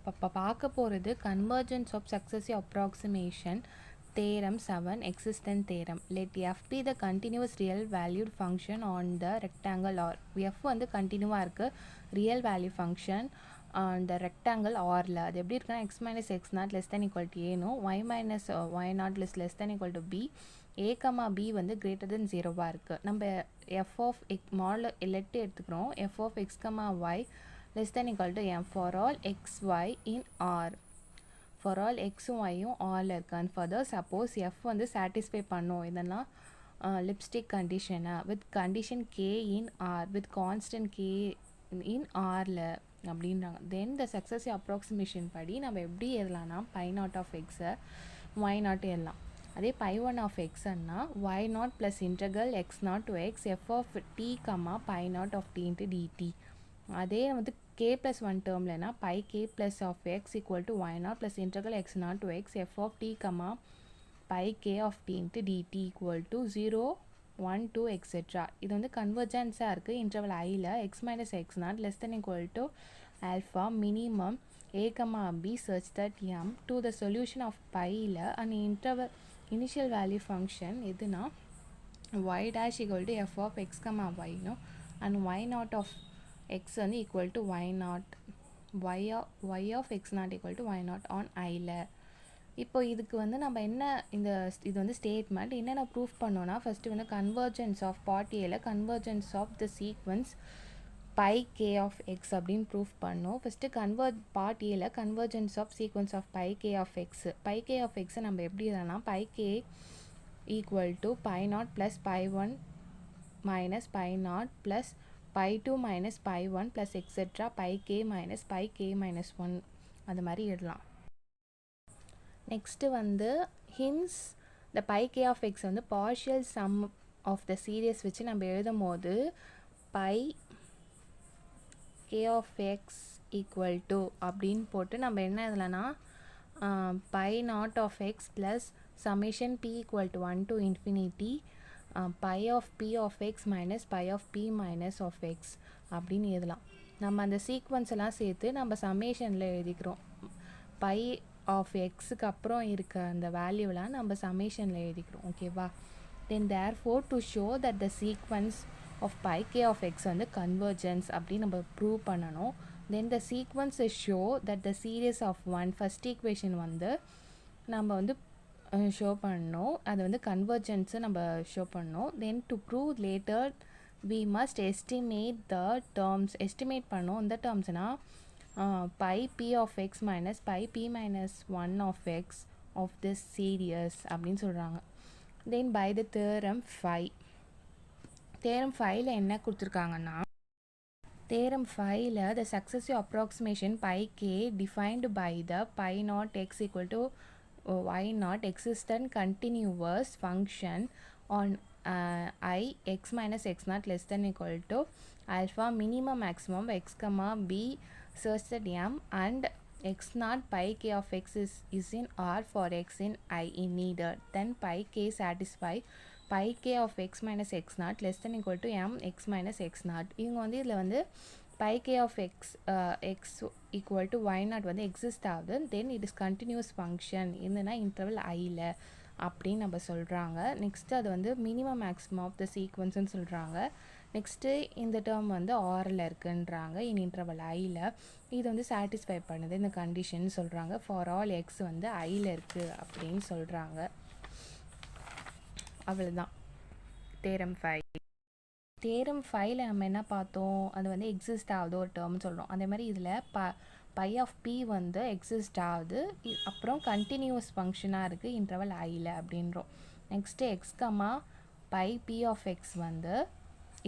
இப்போ பார்க்க போகிறது Convergence of Successive Approximation Theorem 7 Existence Theorem. Let f be the continuous real valued function on the rectangle R. f வந்து கண்டினியூவாக இருக்குது real value function அந்த rectangle ஆரில். அது எப்படி இருக்குன்னா x minus x naught less than equal to ஏனும் y minus y naught less than equal to b a, b வந்து greater than 0வாக இருக்குது. நம்ம f of x மாடல் லெட்டு எடுத்துக்கிறோம். f of x, y less than equal to m for all x, y in R. For all x, y யும் R இருக்கு. And further suppose f வந்து satisfy பண்ணும் இதெல்லாம் lipstick condition with condition k in R with constant k in R அப்படின்றாங்க. Then the successive approximation படி நம்ம எப்படி எழுதலாம்னா pi naught of x y naught எழுதலாம். அதே pi 1 of x ன்னா y naught plus integral x naught to x f of t, pi naught of t into dt. அதே வந்து k plus 1 termலனா pi k plus of x equal to y naught plus integral x naught to x f of t, pi k of t into dt equal to 0, 1, 2 etc. இது வந்து கன்வர்ஜென்ஸாக இருக்குது interval ஐயில் x minus x naught less than equal to alpha minimum a, b such that m to the solution of piயில் and interval initial value function எதுனா y dash equal to f of x, y no and y naught of x வந்து equal to y naught y of x naught equal to y naught on I-ல. இப்போ இதுக்கு வந்து நம்ம என்ன இது வந்து statement என்னென்ன ப்ரூஃப் பண்ணோன்னா ஃபஸ்ட்டு வந்து கன்வர்ஜென்ஸ் ஆஃப் பார்ட் ஏல convergence of the sequence pi k of x அப்படின்னு ப்ரூஃப் பண்ணோம். ஃபஸ்ட்டு பார்ட் ஏல convergence of sequence of pi k of x. Pi k of எக்ஸை நம்ம எப்படி எழுதலாம்னா pi k equal to pi naught plus pi 1 minus pi naught plus pi 2 minus pi 1 plus etc. pi k minus 1 அது மாதிரி எழுதலாம். Next வந்து hence the pi k of x வந்து partial sum of the series வச்சு நம்ம எழுதும் போது pi k of x equal to அப்படின்னு போட்டு நம்ம என்ன எழுதலாம்னா pi naught of x plus summation p equal to 1 to infinity pi of p of x minus pi of p minus of x அப்படின்னு எழுதலாம். நம்ம அந்த சீக்வன்ஸ் எல்லாம் சேர்த்து நம்ம சம்மேஷனில் எழுதிக்கிறோம். பை ஆஃப் எக்ஸுக்கு அப்புறம் இருக்க அந்த வேல்யூலாம் நம்ம சம்மேஷனில் எழுதிக்கிறோம். ஓகேவா? Then therefore to show that the sequence of pi k of x வந்து கன்வர்ஜென்ஸ் அப்படின்னு நம்ம ப்ரூவ் பண்ணணும். Then the sequence show that the series of one first equation வந்து நம்ம வந்து ஷோ பண்ணோம். அது வந்து கன்வர்ஜென்ஸை நம்ம ஷோ பண்ணோம். Then to prove later we must estimate the terms. Estimate பண்ணோம் இந்த டேர்ம்ஸ்னால் pi p of x minus pi p minus 1 of x of this series அப்படின்னு சொல்கிறாங்க. Then by the theorem 5. Theorem 5ல என்ன கொடுத்துருக்காங்கன்னா தேரம் 5ல the successive approximation pi k defined by the pi naught x equal to y naught existent continuous function on I x minus x naught less than equal to alpha minimum maximum x, b such that m and x naught pi k of x is in R for x in I in neither. Then pi k satisfy pi k of x minus x naught less than equal to m x minus x naught. இவங்க வந்து இதில் வந்து pi k of x equal to y naught வந்து exist ஆகுது. Then it is continuous function இதுனா interval ஐயில் அப்படின்னு நம்ம சொல்கிறாங்க. நெக்ஸ்ட்டு அது வந்து மினிமம் மேக்ஸிமம் ஆஃப் த சீக்வன்ஸ்னு சொல்கிறாங்க. நெக்ஸ்ட்டு இந்த டேர்ம் வந்து ஆரில் இருக்குன்றாங்க இன் இன்டர்வல் ஐயில். இது வந்து சாட்டிஸ்ஃபை பண்ணுது இந்த கண்டிஷன் சொல்கிறாங்க. ஃபார் ஆல் எக்ஸ் வந்து ஐயில் இருக்குது அப்படின்னு சொல்கிறாங்க. அவ்வளோதான் தேரம் 5. தேரம் 5ல நம்ம என்ன பார்த்தோம், அது வந்து எக்ஸிஸ்ட் ஆகுது ஒரு டேர்ம்னு சொல்கிறோம். அதே மாதிரி இதில் பை ஆஃப் பி வந்து எக்ஸிஸ்ட் ஆகுது, அப்புறம் கண்டினியூஸ் ஃபங்க்ஷனாக இருக்குது இன்டர்வல் ஐயில் அப்படின்றோம். Next x, pi p of x வந்து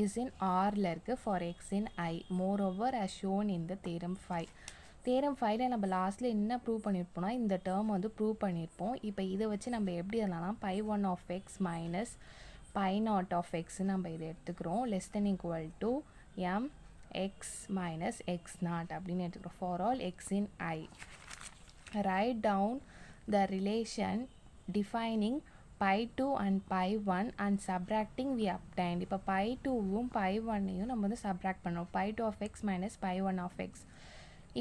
இஸ் இன் ஆரில் இருக்குது for x in I. Moreover as shown in the theorem 5. Theorem 5ல நம்ம லாஸ்ட்டில் என்ன ப்ரூவ் பண்ணியிருப்போம்னா இந்த டேர்ம் வந்து ப்ரூவ் பண்ணியிருப்போம். இப்போ இதை வச்சு நம்ம எப்படி எழுதலாம்னா pi 1 of x minus pi naught of x நம்ம இதை எடுத்துக்கிறோம் less than equal to m x minus x naught அப்படின்னு எடுத்துக்கிறோம் for all x in I. Write down the relation defining pi 2 and pi 1 and subtracting we obtained. இப்போ pi 2வும் pi 1யும் நம்ம வந்து subtract பண்ணோம். pi 2 of x minus pi 1 of x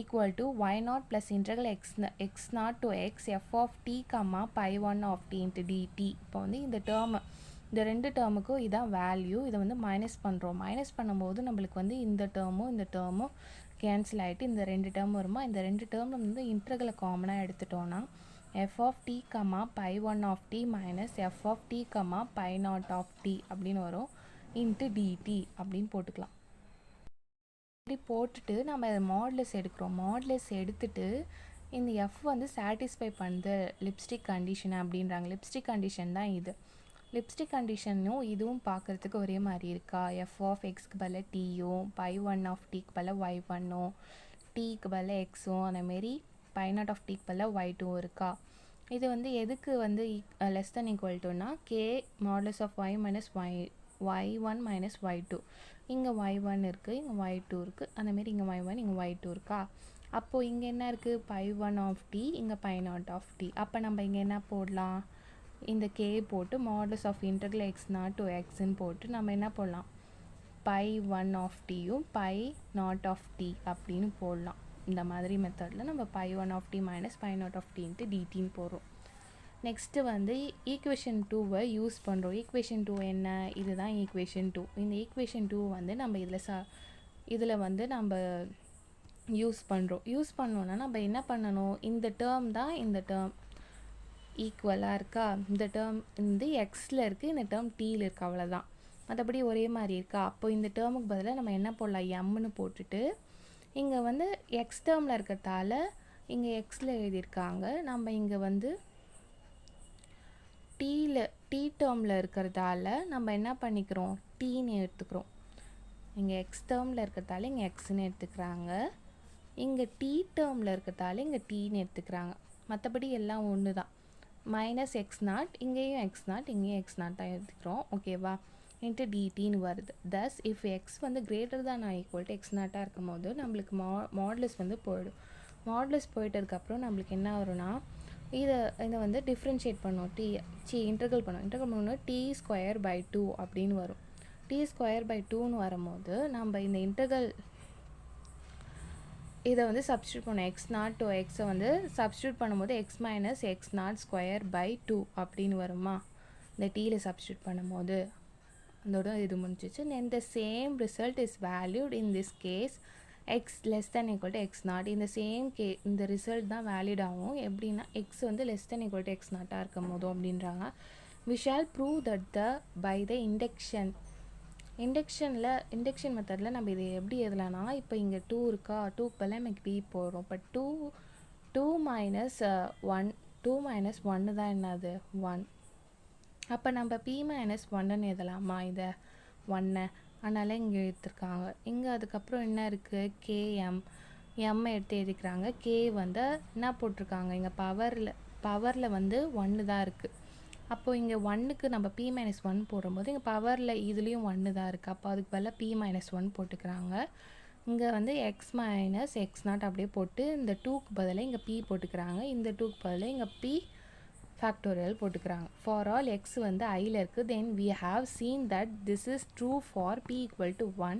equal to y0 plus integral x0 to x f of t comma pi 1 of t into dt. இப்போ வந்து இந்த ரெண்டு டேர்முக்கும் இதான் value. இதை வந்து மைனஸ் பண்ணுறோம். மைனஸ் பண்ணும்போது நம்மளுக்கு வந்து இந்த டேர்மும் கேன்சல் ஆகிட்டு இந்த ரெண்டு டேர்ம் வருமா. இந்த ரெண்டு டேர்மில் வந்து இன்டர்கலை காமனாக எடுத்துட்டோன்னா f of t comma pi 1 of t minus f of t comma pi 0 of t அப்படின்னு வரும் into dt அப்படின்னு போட்டுக்கலாம். இப்படி போட்டுட்டு நம்ம மாடுலஸ் எடுக்கிறோம். மாடுலஸ் எடுத்துட்டு இந்த f வந்து சாட்டிஸ்ஃபை பண்ணுது லிப்ஸ்டிக் கண்டிஷன் அப்படின்றாங்க. லிப்ஸ்டிக் கண்டிஷன் தான் இது. லிப்ஸ்டிக் கண்டிஷனும் இதுவும் பார்க்குறதுக்கு ஒரே மாதிரி இருக்கா. f of xக்கு பதில் tயும் pi 1 of tக்கு பதில் y1ம் tக்கு பதில் xம் அதேமாரி pi 0 of tக்கு பதில் y2 இருக்கா. இது வந்து எதுக்கு வந்து லெஸ் தென் ஈக்குவல் டுனா k modulus of y minus y1 minus y2. இங்கே y1 இருக்குது, இங்கே y2 இருக்குது, அந்தமாரி இங்கே y1 இங்கே y2 இருக்கா. அப்போது இங்கே என்ன இருக்குது pi 1 of t, இங்கே pi 0 of t. அப்போ நம்ம இங்கே என்ன போடலாம், இந்த k போட்டு modulus of integral x0 to xன்னு போட்டு நம்ம என்ன போடலாம் pi 1 of tயும் pi 0 of t அப்படின்னு போடலாம். இந்த மாதிரி மெத்தடில் நம்ம pi 1 of t minus pi 0 of t into dtன்னு போடுறோம். நெக்ஸ்ட்டு வந்து ஈக்குவேஷன் 2வை யூஸ் பண்ணுறோம். ஈக்குவேஷன் 2 என்ன, இதுதான் ஈக்குவேஷன் 2. இந்த ஈக்குவேஷன் 2 வந்து நம்ம இதில் வந்து நம்ம யூஸ் பண்ணுறோம். யூஸ் பண்ணோன்னா நம்ம என்ன பண்ணணும், இந்த டேர்ம் தான் இந்த டேர்ம் ஈக்குவலாக இருக்கா. இந்த டேர்ம் வந்து எக்ஸில் இருக்குது, இந்த டேர்ம் டீயில் இருக்குது, அவ்வளோதான். மற்றபடி ஒரே மாதிரி இருக்கா. அப்போ இந்த டேர்முக்கு பதிலாக நம்ம என்ன போடலாம், எம்னு போட்டுட்டு இங்கே வந்து எக்ஸ் டேர்மில் இருக்கிறதால இங்கே எக்ஸில் எழுதியிருக்காங்க. நம்ம இங்கே வந்து டி டேர்மில் இருக்கிறதால நம்ம என்ன பண்ணிக்கிறோம், டீன்னு எடுத்துக்கிறோம். இங்கே எக்ஸ் டேர்மில் இருக்கிறதால இங்கே எக்ஸ்ன்னு எடுத்துக்கிறாங்க. இங்கே டி டேர்மில் இருக்கிறதால இங்கே டீன்னு எடுத்துக்கிறாங்க. மற்றபடி எல்லாம் ஒன்று தான். மைனஸ் x0, இங்கேயும் x0, இங்கேயும் x0 தான் எடுத்துக்கிறோம். ஓகேவா. இன்ட்டு டிடின்னு வருது. தஸ் இஃப் எக்ஸ் வந்து கிரேட்டர் தான் நான் ஈக்குவல் டு x0 இருக்கும் போது நம்மளுக்கு மாடுலஸ் வந்து போயிடும். மாடுலஸ் போயிட்டதுக்கப்புறம் நம்மளுக்கு என்ன வரும்னா இதை வந்து டிஃப்ரென்ஷியேட் பண்ணும். இன்டர்கல் பண்ணணும். t ஸ்கொயர் பை 2 அப்படின்னு வரும். t ஸ்கொயர் பை 2ன்னு வரும்போது நம்ம இந்த இன்டர்கல் இதை வந்து சப்ஸ்டியூட் பண்ணோம். x0 to xை வந்து சப்ஸ்டியூட் பண்ணும்போது x minus x0 square by 2 அப்படின்னு வருமா. இந்த டீயில் சப்ஸ்டியூட் பண்ணும்போது அதோட இது முடிஞ்சிச்சு. then the same result is valued in this case x less than equal to x0. இந்த ரிசல்ட் தான் வேலிட் ஆகும். எப்படின்னா x வந்து less than equal to x0 இருக்கும் போதும் அப்படின்றாங்க. we shall prove that by the induction மெத்தடில் நம்ம இதை எப்படி எழுதலாம்னா, இப்போ இங்கே 2 இருக்கா, 2க்கு பதிலாக நமக்கு p போடுறோம். இப்போ 2 மைனஸ் 1 தான் என்னது 1. அப்போ நம்ம p மைனஸ் 1ன்னு எழுதலாமா இதை 1. அதனால் இங்கே எடுத்துருக்காங்க. இங்கே அதுக்கப்புறம் என்ன இருக்குது, km எடுத்து எழுதிக்கிறாங்க. k வந்து என்ன போட்டிருக்காங்க, இங்கே பவரில் வந்து 1 தான் இருக்குது. அப்போது இங்கே 1க்கு நம்ம p மைனஸ் 1 போடும்போது இங்கே பவரில் இதுலேயும் 1 தான் இருக்குது. அப்போ அதுக்கு பதிலாக p மைனஸ் 1 போட்டுக்கிறாங்க. இங்கே வந்து x மைனஸ் x0 அப்படியே போட்டு இந்த 2க்கு பதிலாக இங்கே p போட்டுக்கிறாங்க. இந்த 2க்கு பதிலாக இங்கே p ஃபேக்டோரியல் போட்டுக்கிறாங்க. ஃபார் ஆல் x வந்து ஐயில் இருக்குது. தென் we have seen that this is true for p equal to 1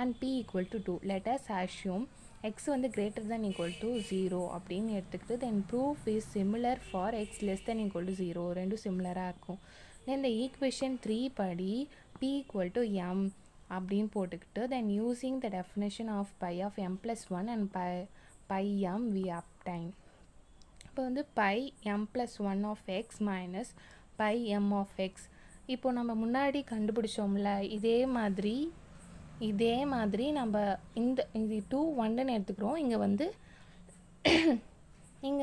and p equal to 2. let us assume x வந்து greater than equal to 0 அப்படின்னு எடுத்துக்கிட்டு then proof is similar for x less than equal to 0. ரெண்டும் சிமிலராக இருக்கும். then the equation 3 படி p equal to m அப்படின்னு போட்டுக்கிட்டு then using the definition of pi of m plus 1 and pi m we obtain. இப்போ வந்து pi m plus 1 of x minus pi m of x. இப்போ நம்ம முன்னாடி கண்டுபிடிச்சோம்ல இதே மாதிரி நம்ம இது 2 1ன்னு எடுத்துக்கிறோம். இங்கே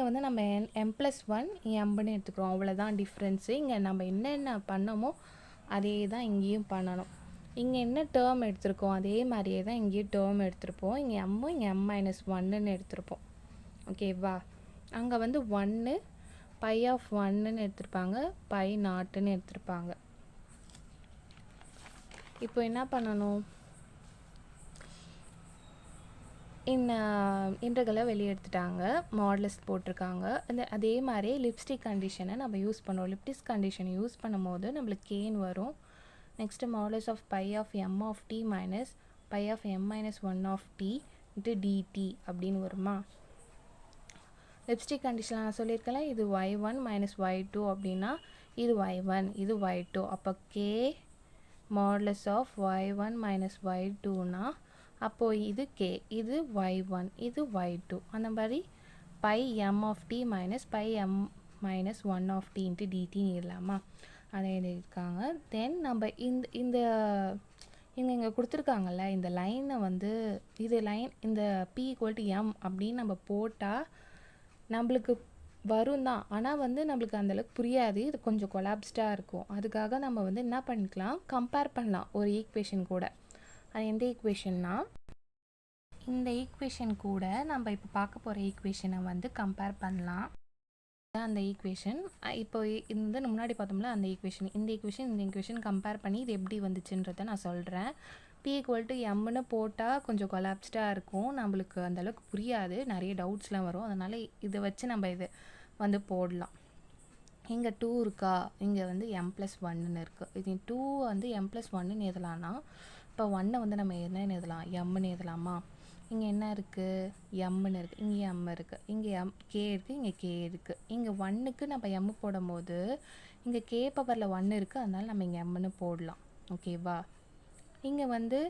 வந்து நம்ம m plus 1 mன்னு எடுத்துக்கிறோம். அவ்வளோதான் டிஃப்ரென்ஸு. இங்கே நம்ம என்னென்ன பண்ணோமோ அதே தான் இங்கேயும் பண்ணணும். இங்கே என்ன டேர்ம் எடுத்திருக்கோம் அதே மாதிரியே தான் இங்கேயும் டேர்ம் எடுத்திருப்போம். இங்கே எம்மும் இங்கே m மைனஸ் 1ன்னு எடுத்திருப்போம். ஓகேவா. அங்கே வந்து 1 pi of 1ன்னு எடுத்திருப்பாங்க, pi 0ன்னு எடுத்திருப்பாங்க. இப்போ என்ன பண்ணணும், இன்டர்கலை வெளியே எடுத்துட்டாங்க, மாடுலஸ் போட்டிருக்காங்க. அதே மாதிரி லிப்ஸ்டிக் கண்டிஷனை நம்ம யூஸ் பண்ணுவோம். லிப்ஸ்டிக் கண்டிஷனை யூஸ் பண்ணும்போது நம்மளுக்கு கேன் வரும். Next modulus of pi of M of D minus pi of M minus 1 of D into dt அப்படின்னு வருமா? லிப்ஸ்டிக் கண்டிஷனில் நான் சொல்லியிருக்கேன், இது y1 மைனஸ் y2 அப்படின்னா இது y1 இது y2. அப்போ k modulus of y1 minus y2னா அப்போது இது k, இது y1 இது y2. அந்த மாதிரி pi m of D minus pi m minus 1 of D into டிடின்னு இல்லாமா அதை எழுதியிருக்காங்க. தென் நம்ம இந்த இங்கே கொடுத்துருக்காங்கல்ல இந்த லைனை வந்து இது லைன் இந்த p ஈக்குவல் டு m அப்படின்னு நம்ம போட்டால் நம்மளுக்கு வரும் தான், ஆனால் வந்து நம்மளுக்கு அந்தளவுக்கு புரியாது, இது கொஞ்சம் கொலாப்ஸ்டாக இருக்கும். அதுக்காக நம்ம வந்து என்ன பண்ணிக்கலாம், கம்பேர் பண்ணலாம் ஒரு ஈக்குவேஷன் கூட. அது எந்த ஈக்குவேஷன்னா இந்த ஈக்குவேஷன் கூட நம்ம இப்போ பார்க்க போகிற ஈக்குவேஷனை வந்து கம்பேர் பண்ணலாம். அந்த ஈக்குவேஷன் இப்போ இந்த முன்னாடி பார்த்தோம்ல அந்த ஈக்குவேஷன், இந்த ஈக்குவேஷன் கம்பேர் பண்ணி இது எப்படி வந்துச்சுன்றதை நான் சொல்கிறேன். p ஈக்குவல் டு எம்னு போட்டால் கொஞ்சம் கொலாப்ஸ்டாக இருக்கும், நம்மளுக்கு அந்தளவுக்கு புரியாது, நிறைய டவுட்ஸ்லாம் வரும். அதனால் இதை வச்சு நம்ம இது வந்து போடலாம். இங்கே 2 இருக்கா, இங்கே வந்து m+1ன்னு இருக்குது. இது 2 வந்து m+1ன்னு எழுதலாம்னா இப்போ 1 வந்து நம்ம என்னன்னு எழுதலாம், mன்னு எழுதலாமா? இங்கே என்ன இருக்குது, எம்னு இருக்குது, இங்கே எம் இருக்குது, இங்கே கே இருக்குது, இங்கே கே இருக்குது. இங்கே 1க்கு நம்ம எம் போடும் போது இங்கே கே பவரில் 1 இருக்குது, அதனால் நம்ம இங்கே எம்னு போடலாம். ஓகேவா? இங்கே வந்து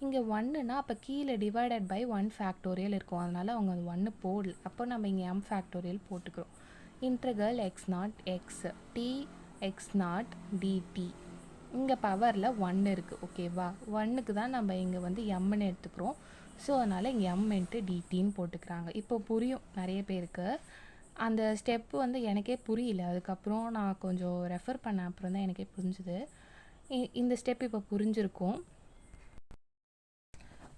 இங்கே 1னா அப்போ கீழே டிவைடட் பை 1 ஃபேக்டோரியல் இருக்கும், அதனால் அவங்க அது 1 போடல. அப்போ நம்ம இங்கே m ஃபேக்டோரியல் போட்டுக்கிறோம். இன்டர்கல் x0 x t x0 dt. இங்கே பவரில் 1 இருக்குது. ஓகேவா? 1க்கு தான் நம்ம இங்கே வந்து எம்னு எடுத்துக்கிறோம். ஸோ அதனால் இங்கே m இன்ட்டு டிடின்னு போட்டுக்கிறாங்க. இப்போ புரியும் நிறைய பேருக்கு. அந்த ஸ்டெப்பு வந்து எனக்கே புரியல, அதுக்கப்புறம் நான் கொஞ்சம் ரெஃபர் பண்ண அப்புறம் தான் எனக்கே புரிஞ்சுது. இந்த ஸ்டெப் இப்போ புரிஞ்சிருக்கும்.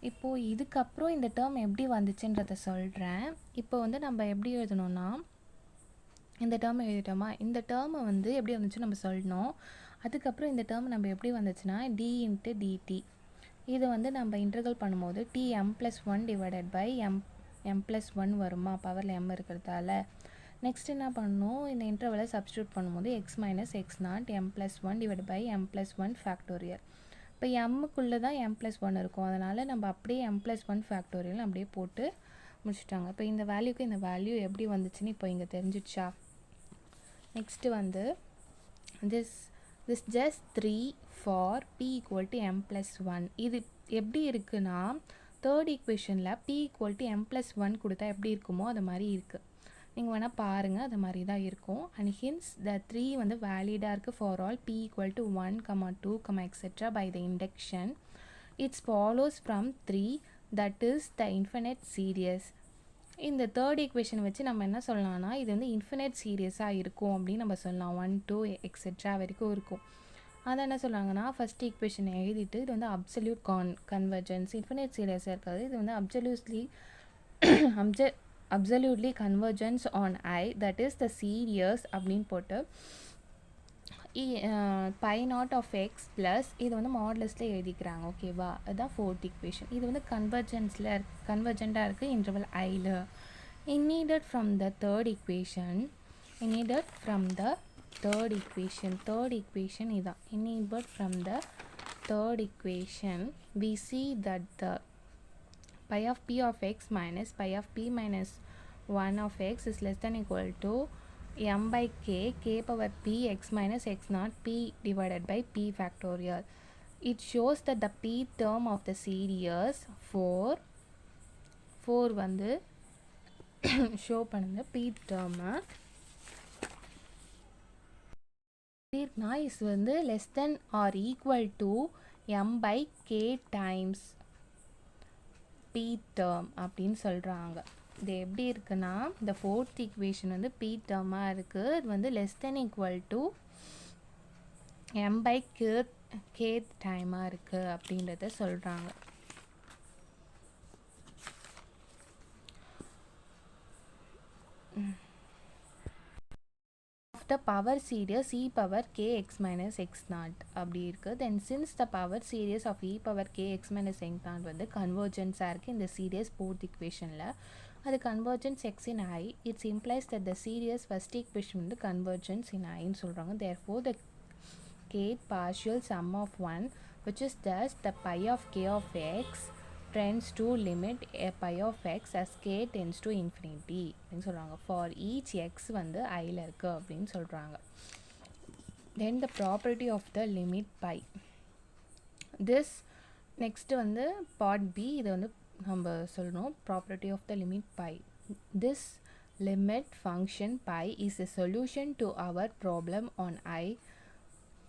இப்போது இதுக்கப்புறம் இந்த டேர்ம் எப்படி வந்துச்சுன்றதை சொல்கிறேன். இப்போ வந்து நம்ம எப்படி எழுதணும்னா இந்த டேர்மை எழுதிட்டோமா, இந்த டேர்மை வந்து எப்படி வந்துச்சு நம்ம சொல்லணும். அதுக்கப்புறம் இந்த டேர்ம் நம்ம எப்படி வந்துச்சுன்னா டி இன்ட்டு டிடி. இது வந்து நம்ம இன்டர்கல் பண்ணும்போது tm+1 டிவைடட் பை m+1 வருமா, பவரில் m இருக்கிறதால. நெக்ஸ்ட் என்ன பண்ணணும், இந்த இன்டர்வலை சப்ஸ்டியூட் பண்ணும்போது x minus x0 m+1 divide by m+1 factorial. இப்போ எம்முக்குள்ளே தான் m+1 இருக்கும், அதனால் நம்ம அப்படியே m+1 ஃபேக்டோரியல் அப்படியே போட்டு முடிச்சுட்டாங்க. இப்போ இந்த வேல்யூக்கு இந்த வேல்யூ எப்படி வந்துச்சுன்னு இப்போ இங்கே தெரிஞ்சிடுச்சா? நெக்ஸ்ட்டு வந்து this just 3 for p equal to m+1. இது எப்படி இருக்குன்னா தேர்ட் ஈக்குவேஷனில் p equal to m+1 கொடுத்தா எப்படி இருக்குமோ அது மாதிரி இருக்குது. நீங்கள் வேணால் பாருங்கள், அது மாதிரி தான் இருக்கும். அண்ட் ஹின்ஸ் the 3 வந்து வேலிடாக இருக்குது for all p equal to 1, 2, etc. by the induction. It follows from 3 that is the infinite series. இந்த தேர்ட் ஈக்குவேஷன் வச்சு நம்ம என்ன சொல்லலாம்னா இது வந்து இன்ஃபினைட் சீரியஸாக இருக்கும் அப்படின்னு நம்ம சொல்லலாம். 1, 2 எக்ஸெட்ரா வரைக்கும் இருக்கும். அதை என்ன சொல்கிறாங்கன்னா ஃபஸ்ட் ஈக்குவேஷனை எழுதிட்டு இது வந்து அப்சல்யூட் கன்வர்ஜென்ஸ், இன்ஃபினைட் சீரியஸாக இருக்காது, இது வந்து absolutely convergence on I that is the series அப்படின்னு போட்டு pi naught of x plus இது வந்து மாடுலஸில் எழுதிக்கிறாங்க. ஓகேவா? அதுதான் ஃபோர்த் ஈக்குவேஷன். இது வந்து கன்வர்ஜெண்ட்டாக இருக்குது இன்டர்வல் ஐயில். Indeed from the third equation third equation இதான். Indeed from the third equation we see that the pi of p of x minus pi of p minus 1 of x is less than equal to m by k power p x minus x naught p divided by p factorial. It shows that the p term of the series 4 வந்து show பண்ணுங்க. p term is வந்து less than or equal to m by k times p term அப்படின்னு சொல்கிறாங்க. இது எப்படி இருக்குன்னா இந்த fourth equation வந்து p டேர்மாக இருக்குது, இது வந்து less than equal to m by k டைமாக இருக்குது அப்படின்றத சொல்கிறாங்க. the power series e power k x minus x naught அப்படி இருக்குது. then since the power series of e power k x minus x naught வந்து கன்வர்ஜென்ஸாக இருக்குது இந்த சீரியஸ் ஃபோர்த் ஈக்குவேஷனில், அது convergence x in I, it implies that the series first equation வந்து convergence in Iன்னு சொல்கிறாங்க. therefore the k partial sum of 1 which is thus the pi of k of x trends to limit a pi of x as k tends to infinity அப்படின்னு சொல்கிறாங்க. for each x வந்து iல இருக்கு அப்படின்னு சொல்கிறாங்க. then the property of the limit pi. this next வந்து part b, இது வந்து நம்ம சொல்லணும். property of the limit pi. this limit function pi is a solution to our problem on I.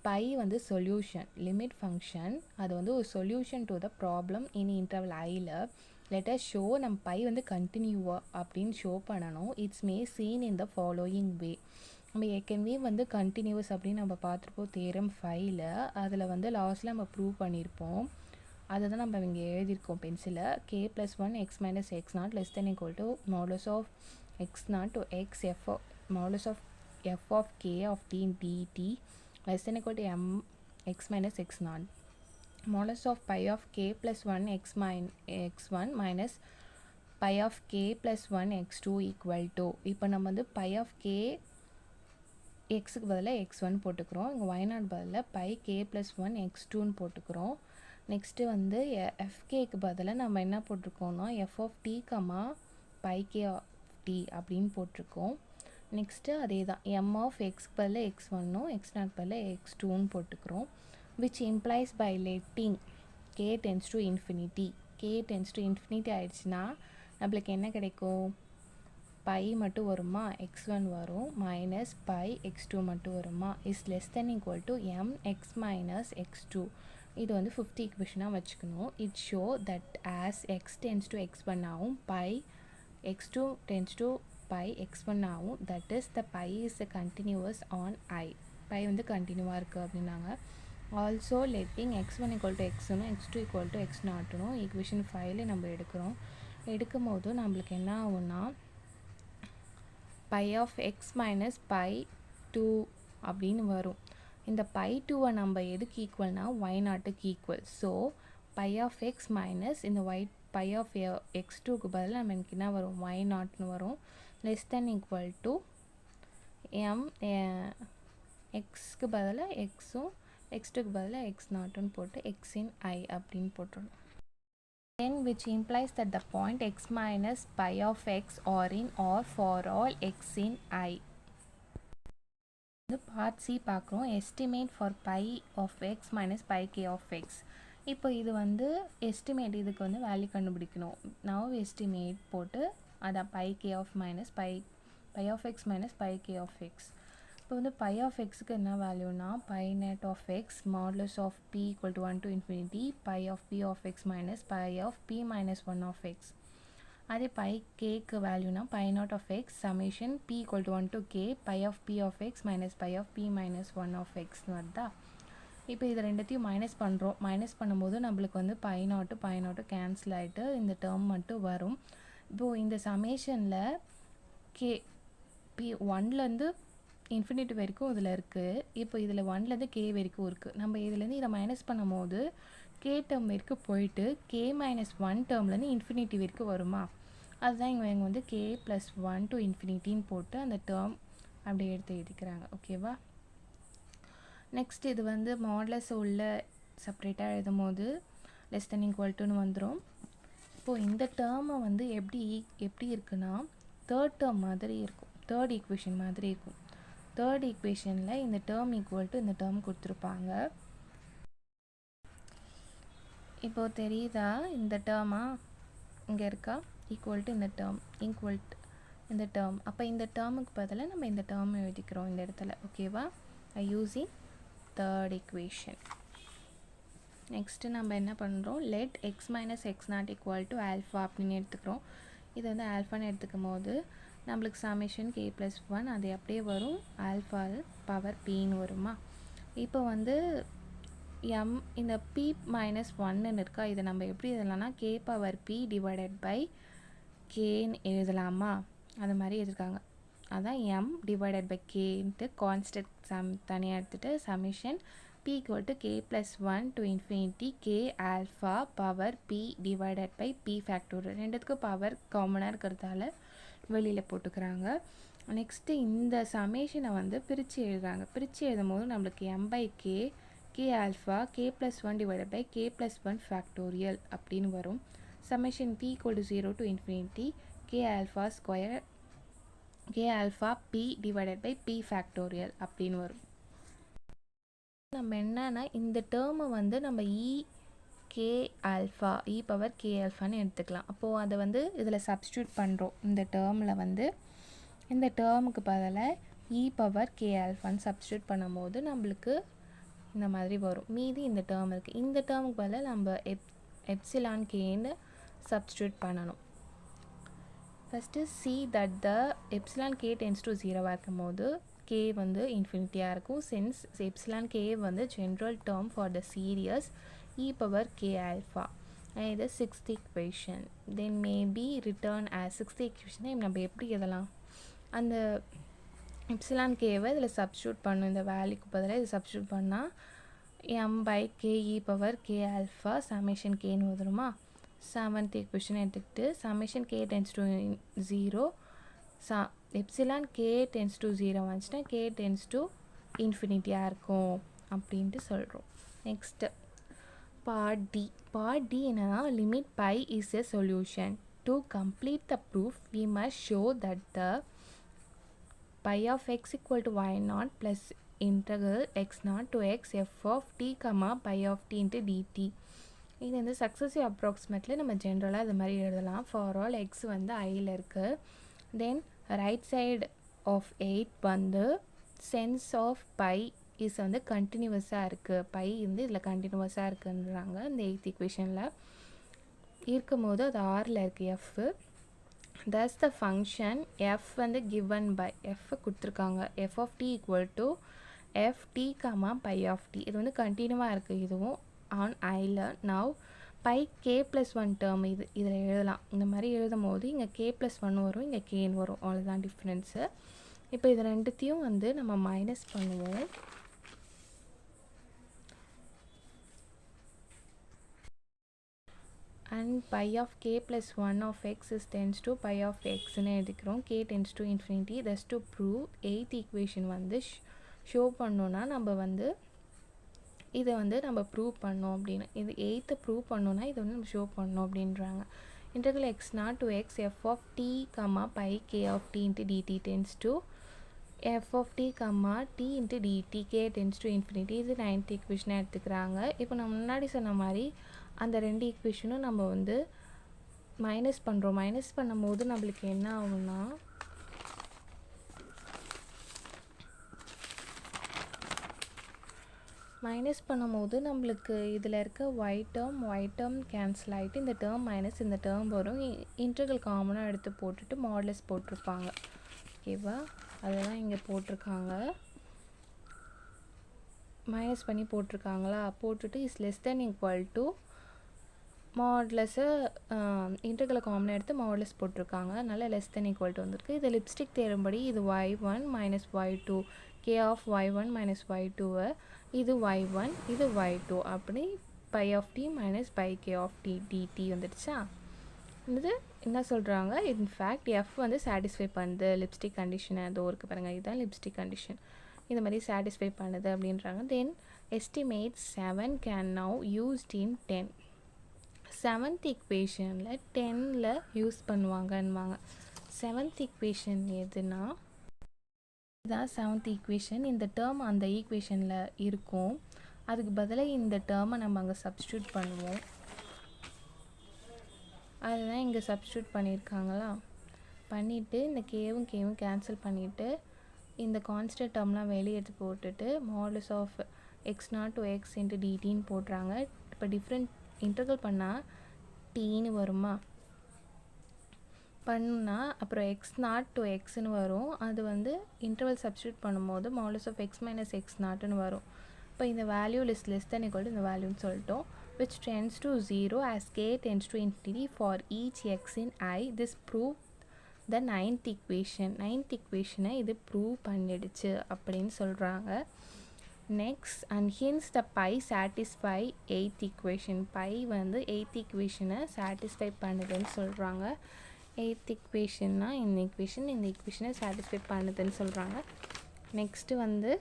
pi வந்து solution, limit function அது வந்து ஒரு solution to the problem in interval iல. let us show நம்ம pi வந்து continue அப்படின்னு show பண்ணணும். it's may seen in the following way. நம்ம ஏற்கனவே வந்து கண்டினியூஸ் அப்படின்னு நம்ம பார்த்துருப்போம் தேரம் 5ல. அதில் வந்து லாஸ்ட்டில் நம்ம ப்ரூவ் பண்ணியிருப்போம். அதை தான் நம்ம இங்கே எழுதியிருக்கோம் பென்சிலில். k + 1 x - x0 <= modulus of x0 to x modulus of f of k of t dt <= m x - x0 modulus of pi of k + 1 x1 minus pi of k + 1 x2 equal to. இப்போ நம்ம வந்து pi of k எக்ஸுக்கு பதிலாக x1 போட்டுக்கிறோம். இங்கே y0 பதிலாக pi k + 1 x2ன்னு போட்டுக்கிறோம். Next வந்து fkக்கு பதிலாக நம்ம என்ன போட்டிருக்கோம்னா f of t, pi k of t அப்படின்னு போட்டிருக்கோம். நெக்ஸ்ட்டு அதே தான் m of xக்கு பதிலாக x1னும் x0 பதிலாக x2ன்னு போட்டுக்கிறோம். which implies by letting k tends to infinity. k tends to infinity ஆயிடுச்சுன்னா நம்மளுக்கு என்ன கிடைக்கும்? pi மட்டும் வருமா, x1 வரும், minus pi x2 மட்டும் வருமா, is less than equal to m x minus x2. இது வந்து 5th equation வச்சுக்கணும். it show that as x tends to x1 ஆகும், pi x2 tends to pi x1 ஆகும், that is the pi is a continuous on I. pi வந்து கண்டினியூவாக இருக்குது அப்படின்னாங்க. also letting x1 equal to x1 x2 equal to x0 equation 5ல நம்ம எடுக்கும் போது நம்மளுக்கு என்ன ஆகும்னா pi of x minus pi 2 அப்படின்னு வரும். இந்த pi 2வை நம்ம எதுக்கு ஈக்குவல்னா y0க்கு equal. So pi of x minus இந்த pi of x2க்கு பதில் நமக்கு என்ன வரும், y0ன்னு வரும். less than equal to m xக்கு பதிலாக xும் x2க்கு பதிலாக x0ன்னு போட்டு x in I அப்படின்னு போட்டுருணும். then which implies that the point x minus pi of x are in or for all x in I. part C பார்க்குறோம். estimate for pi of x minus pi k of x. இப்போ இது வந்து estimate, இதுக்கு வந்து value கண்டுபிடிக்கணும். now estimate போட்டு அதான் pi k of minus pi of x minus pi k of x. இப்போ வந்து pi of xக்கு என்ன வேல்யூனா pi net of x modulus of p equal to 1 to infinity pi of p of x minus pi of p minus 1 of x. அதே pi kக்கு வேல்யூனா pi not of x summation p equal to 1 to k pi of p of x minus pi of p minus 1 of x வருதா. இப்போ இது ரெண்டத்தையும் minus பண்ணுறோம். Minus பண்ணும்போது நம்மளுக்கு வந்து pi not cancel ஆகிட்டு இந்த டேர்ம் மட்டும் வரும். இப்போது இந்த சமேஷனில் k p 1லேருந்து இன்ஃபினிட்டி வரைக்கும் இதில் இருக்குது. இப்போ இதில் 1லேருந்து k வரைக்கும் இருக்குது. நம்ம இதுலேருந்து இதை மைனஸ் பண்ணும் போது k டேர்ம் வரைக்கும் போயிட்டு k - 1 டேர்ம்லேருந்து இன்ஃபினிட்டி வரைக்கும் வருமா, அதுதான் இவங்க வந்து k + 1 to infinity போட்டு அந்த டேர்ம் அப்படியே எடுத்து எழுதிக்கிறாங்க. ஓகேவா. நெக்ஸ்ட் இது வந்து மாடலஸ் உள்ள செப்பரேட்டாக எழுதும் போது less than equal to வந்துடும். இப்போது இந்த டேர்மை வந்து எப்படி இருக்குன்னா தேர்ட் டேர்ம் மாதிரி இருக்கும், தேர்ட் ஈக்குவேஷன் மாதிரி இருக்கும். தேர்ட் ஈக்குவேஷனில் இந்த டேர்ம் ஈக்குவல் டு இந்த டேர்ம் கொடுத்துருப்பாங்க. இப்போது தெரியுதா இந்த டேர்மா இங்கே இருக்கா, ஈக்குவல் டு இந்த டேர்ம் ஈக்குவல் டு இந்த டேர்ம். அப்போ இந்த டேர்முக்கு பதிலாக நம்ம இந்த டேர்ம் எழுதிக்கிறோம் இந்த இடத்துல. ஓகேவா. Using third equation. நெக்ஸ்ட்டு நம்ம என்ன பண்ணுறோம், let x minus x0 equal to alpha அப்படின்னு எடுத்துக்கிறோம். இது வந்து ஆல்ஃபான்னு எடுத்துக்கும் போது நம்மளுக்கு சமேஷன் k + 1 அது அப்படியே வரும், ஆல்ஃபா பவர் pன்னு வருமா. இப்போ வந்து இந்த p - 1ன்னு இருக்கா, இதை நம்ம எப்படி எழுதலாம்னா k power p divided by kன்னு எழுதலாமா, அது மாதிரி எழுதிருக்காங்க. அதான் m divided by kன்ட்டு கான்ஸ்டன்ட் தனியாக எடுத்துகிட்டு summation p equal to k + 1 to infinity k alpha power p divided by p factorial. ரெண்டுத்துக்கும் பவர் காமனாக இருக்கிறதால வெளியில் போட்டுக்கிறாங்க. நெக்ஸ்ட்டு இந்த சமேஷனை வந்து பிரித்து எழுதுறாங்க. பிரித்து எழுதும் போது நம்மளுக்கு m/k k alpha k + 1 divided by k + 1 factorial அப்படின்னு வரும். summation t equal to 0 to infinity k alpha square k alpha p divided by p factorial அப்படின்னு வரும். நம்ம என்னன்னா இந்த டேர்மை வந்து நம்ம கே ஆல்ஃபா பவர் கே ஆல்ஃபான்னு எடுத்துக்கலாம். அப்போது அதை வந்து இதில் சப்ஸ்டியூட் பண்ணுறோம். இந்த டேர்மில் வந்து இந்த டேர்முக்கு பதிலாக பவர் கே ஆல்ஃபான்னு சப்ஸ்டியூட் பண்ணும்போது நம்மளுக்கு இந்த மாதிரி வரும். மீதி இந்த டேர்ம் இருக்குது. இந்த டேர்முக்கு பதிலாக நம்ம எப்சிலான் கேன்னு சப்ஸ்டியூட் பண்ணணும். First see that the epsilon k tends to 0 இருக்கும் போது கே வந்து இன்ஃபினிட்டியாக இருக்கும். சின்ஸ் எப்சிலான் கே வந்து general term for the series power k alpha. And the sixth equation then may be written as sixth equation. நம்ம எப்படி எழுதலாம்? அந்த எப்சிலான் கேவை இதில் சப்ஸ்டியூட் பண்ணும். இந்த வேல்யூக்கு பதிலாக இது சப்ஸ்டியூட் பண்ணால் m/k power k alpha summation kன்னு வந்துடுமா? செவன்த் equation எடுத்துக்கிட்டு summation k tends to 0 epsilon k tends to 0 வந்துச்சுன்னா k tends to இன்ஃபினிட்டியாக இருக்கும் அப்படின்ட்டு சொல்கிறோம். Next Part D. Part D என்னன்னா limit pi is a solution. To complete the proof, we must show that the pi of x equal to y0 plus integral x0 to x f of t comma pi of t into dt. இது வந்து successive அப்ராக்சிமேட்டில் நம்ம ஜென்ரலாக இது மாதிரி எழுதலாம். For all X வந்து ஐயில் இருக்குது. தென் right side of 8 வந்து சென்ஸ் ஆஃப் பை இஸ் வந்து கண்டினியூவஸாக இருக்குது. பை வந்து இதில் கண்டினியூவஸாக இருக்குன்றாங்க. இந்த 8th ஈக்குவேஷனில் இருக்கும்போது அது ஆரில் இருக்குது f. Thus the function f வந்து கிவன் பை எஃப் கொடுத்துருக்காங்க. F of t equal to f t comma pi of t. இது வந்து கண்டினியூவாக இருக்குது. இதுவும் ஆன் ஐயில். Now pi k plus 1 term இதில் எழுதலாம். இந்த மாதிரி எழுதும் போது இங்கே கே ப்ளஸ் 1 வரும், இங்கே கேன்னு வரும். அவ்வளோதான் டிஃப்ரென்ஸு. இப்போ இது ரெண்டுத்தையும் வந்து நம்ம மைனஸ் பண்ணுவோம். and pi of k plus 1 of x is tends to pi of x ன்னு எடுக்கிறோம். k tends to infinity. thus to prove 8th equation வந்து ஷோ பண்ணோன்னா நம்ம வந்து இதை வந்து நம்ம ப்ரூவ் பண்ணோம் அப்படின்னு. இது 8th ப்ரூவ் பண்ணோன்னா இதை வந்து நம்ம ஷோ பண்ணோம் அப்படின்றாங்க. integral x0 to x f of t comma pi k of t into dt tends to f of t comma t into dt k tends to infinity. இது 9th equation எடுத்துக்கிறாங்க. இப்போ நம்ம முன்னாடி சொன்ன மாதிரி அந்த ரெண்டு ஈக்குவேஷனும் நம்ம வந்து மைனஸ் பண்ணுறோம். மைனஸ் பண்ணும்போது நம்மளுக்கு என்ன ஆகும்னா மைனஸ் பண்ணும்போது நம்மளுக்கு இதில் இருக்க ஒய் டேர்ம் கேன்சல் ஆகிட்டு இந்த டேர்ம் மைனஸ் இந்த டேர்ம் வரும். இன்டெக்ரல் காமனாக எடுத்து போட்டுட்டு மாடுலஸ் போட்டிருப்பாங்க. ஓகேவா? அதெல்லாம் இங்கே போட்டிருக்காங்க. மைனஸ் பண்ணி போட்டிருக்காங்களா? போட்டுட்டு is less than equal to மாடுலஸை இன்டெக்ரல் காமனாக எடுத்து மாடுலஸ் போட்டிருக்காங்க. அதனால் லெஸ் தென் ஈக்குவல் டு வந்திருக்கு. இது லிப்ஸ்டிக் தேரும்படி இது y1 minus y2 k of y1 minus y2 இது y1 இது y2 அப்படி phi of D minus phi k of t dt வந்துடுச்சா? இது என்ன சொல்கிறாங்க? இன்ஃபேக்ட் எஃப் வந்து சாட்டிஸ்ஃபை பண்ணுது லிப்ஸ்டிக் கண்டிஷனை. அது ஒருக்கு பாருங்கள், இதுதான் லிப்ஸ்டிக் கண்டிஷன். இந்த மாதிரி சாட்டிஸ்ஃபை பண்ணுது அப்படின்றாங்க. Then estimate 7 can now used in 10. 7th ஈக்குவேஷனில் 10ல் யூஸ் பண்ணுவாங்கன்னுவாங்க. 7th ஈக்குவேஷன் எதுனா இதுதான் 7th ஈக்குவேஷன். இந்த டேர்ம் அந்த ஈக்குவேஷனில் இருக்கும். அதுக்கு பதிலாக இந்த டேர்மை நம்ம அங்கே சப்ஸ்டியூட் பண்ணுவோம். அதுதான் இங்கே சப்ஸ்டியூட் பண்ணியிருக்காங்களா? பண்ணிவிட்டு இந்த கேவும் கேன்சல் பண்ணிவிட்டு இந்த கான்ஸ்டன்ட் டேர்ம்லாம் வெளியே எடுத்து போட்டுட்டு modulus of x0 to x into dtன்னு போடுறாங்க. இப்போ டிஃப்ரெண்ட் இன்டெக்ரல் பண்ணால் டீன்னு வருமா? பண்ணுனா அப்புறம் x0 to xன்னு வரும். அது வந்து இன்டர்வல் சப்ஸ்டியூட் பண்ணும்போது மாடுலஸ் ஆஃப் x மைனஸ் x0ன்னு வரும். இப்போ இந்த value less than equal to இந்த வேல்யூன்னு சொல்லிட்டோம். which tends to 0 as k tends to infinity for each x in I. this prove the 9th equation. 9th equation இது prove பண்ணிடுச்சு அப்படின்னு சொல்கிறாங்க. next and hence the pi satisfy 8th equation. pi வந்து 8th equation satisfy பண்ணுதுன்னு சொல்கிறாங்க. 8th equationனா இந்த equation satisfy பண்ணுதுன்னு சொல்கிறாங்க. next வந்து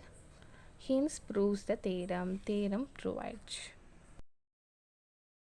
hence proves the theorem provides.